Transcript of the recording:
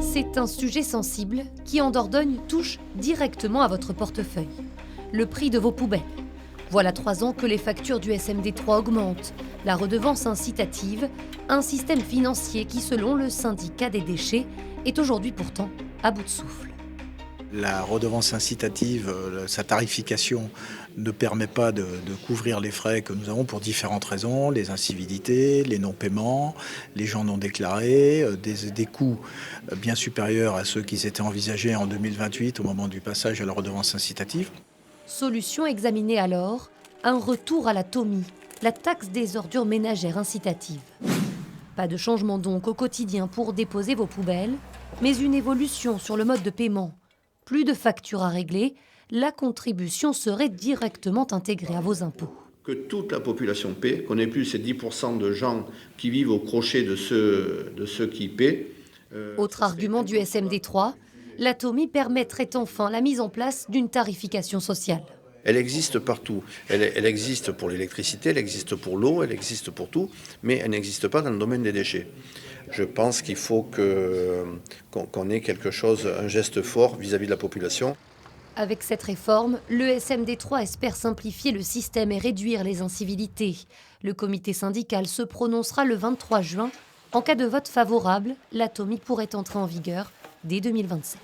C'est un sujet sensible qui, en Dordogne, touche directement à votre portefeuille. Le prix de vos poubelles. Voilà 3 ans que les factures du SMD3 augmentent. La redevance incitative, un système financier qui, selon le syndicat des déchets, est aujourd'hui pourtant à bout de souffle. La redevance incitative, sa tarification ne permet pas de couvrir les frais que nous avons pour différentes raisons, les incivilités, les non-paiements, les gens non déclarés, des coûts bien supérieurs à ceux qui étaient envisagés en 2028 au moment du passage à la redevance incitative. Solution examinée alors, un retour à la TOMI, la taxe des ordures ménagères incitative. Pas de changement donc au quotidien pour déposer vos poubelles, mais une évolution sur le mode de paiement. Plus de factures à régler, la contribution serait directement intégrée à vos impôts. Que toute la population paie, qu'on n'ait plus ces 10% de gens qui vivent au crochet de ceux qui paient. Autre argument du SMD3, la TOMI permettrait enfin la mise en place d'une tarification sociale. Elle existe partout. Elle existe pour l'électricité, elle existe pour l'eau, elle existe pour tout, mais elle n'existe pas dans le domaine des déchets. Je pense qu'il faut qu'on ait quelque chose, un geste fort vis-à-vis de la population. Avec cette réforme, le SMD3 espère simplifier le système et réduire les incivilités. Le comité syndical se prononcera le 23 juin. En cas de vote favorable, la TOMI pourrait entrer en vigueur dès 2027.